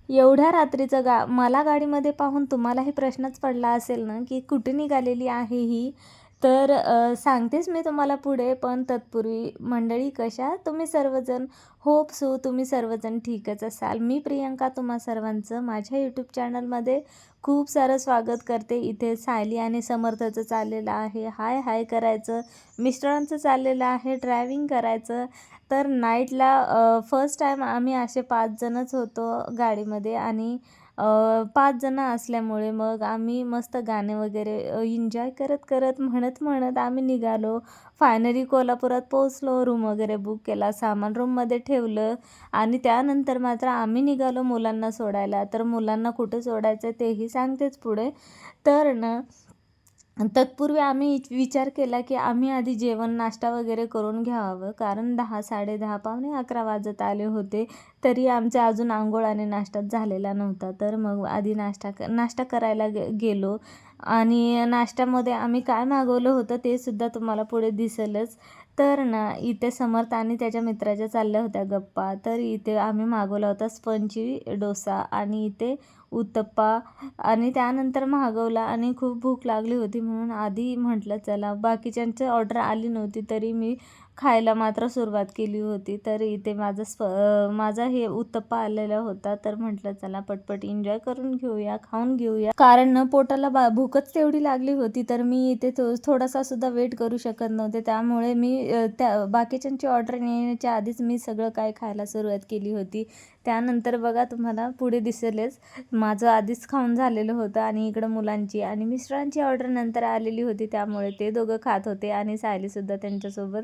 एवढ्या रात्रीचं मला गाडीमध्ये पाहून तुम्हालाही प्रश्नच पडला असेल ना, की कुठे निघालेली आहे ही? तर सांगतेच मी तुम्हाला पुढे, पण तत्पूर्वी मंडळी कशा आहात तुम्ही सर्वजण? होप सो तुम्ही सर्वजण ठीकच असाल. मी प्रियंका तुम्हा सर्वांचं माझ्या यूट्यूब चॅनलमध्ये खूप सारं स्वागत करते. इथे सायली आणि समर्थचं चाललेलं आहे हाय हाय करायचं, मिस्टरांचं चाललेलं आहे ड्रायव्हिंग करायचं. तर नाईटला फर्स्ट टाईम आम्ही असे 5 जणच होतो गाडीमध्ये आणि 5 जणं असल्यामुळे मग आम्ही मस्त गाणे वगैरे एन्जॉय करत करत म्हणत म्हणत आम्ही निघालो. फायनली कोल्हापुरात पोहोचलो. रूम वगैरे बुक केला, सामान रूममध्ये ठेवलं आणि त्यानंतर मात्र आम्ही निघालो मुलांना सोडायला. तर मुलांना कुठे सोडायचं तेही सांगतेच पुढे. तर ना तत्पूर्वी आम्ही विचार केला की आम्ही आधी जेवण नाश्ता वगैरे करून घ्यावं, कारण 10, 10:30, पावणे 11 वाजत आले होते. तरी आमचा अजून अंघोळ आणि नाश्ताच झालेला नव्हता. तर मग आधी नाश्ता करायला गेलो आणि नाश्त्यामध्ये आम्ही काय मागवलं होतं ते सुद्धा तुम्हाला पुढे दिसेलच. तर ना इथे समर्थ आणि त्याच्या मित्राच्या चालल्या होत्या गप्पा. तर इथे आम्ही मागवला होता स्पंजी डोसा आणि इथे उत्तप्पा आणि त्यानंतर मागवला आणि खूप भूक लागली होती म्हणून आधी म्हटलं चला, बाकीच्यांची ऑर्डर आली नव्हती तरी मी खायला मात्र सुरुवात केली होती. तर इथे माझा हे उत्तप्पा आलेला होता. तर म्हटलं चला पटपट एन्जॉय करून घेऊया, खाऊन घेऊया, कारण न पोटाला भूकच तेवढी लागली होती. तर मी इथे थोडासा सुद्धा वेट करू शकत नव्हते. त्यामुळे मी त्या बाकीच्यांची ऑर्डर येण्याच्या आधीच मी सगळं काय खायला सुरुवात केली होती. त्यानंतर बघा तुम्हाला पुढे दिसेलच, माझं आधीच खाऊन झालेलं होतं आणि इकडं मुलांची आणि मिस्टरांची ऑर्डर नंतर आलेली होती. त्यामुळे ते दोघं खात होते आणि सायलीसुद्धा त्यांच्यासोबत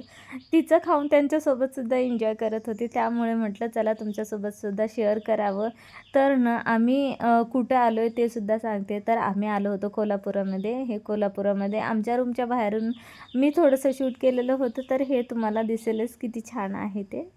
तिचं खाऊन त्यांच्यासोबतसुद्धा एन्जॉय करत होती. त्यामुळे म्हटलं चला तुमच्यासोबतसुद्धा शेअर करावं. तर ना आम्ही कुठं आलो आहे ते सुद्धा सांगते. तर आम्ही आलो होतो कोल्हापुरामध्ये. हे कोल्हापुरामध्ये आमच्या रूमच्या बाहेरून मी थोडंसं शूट केलेलं होतं. तर हे तुम्हाला दिसेलच किती छान आहे ते.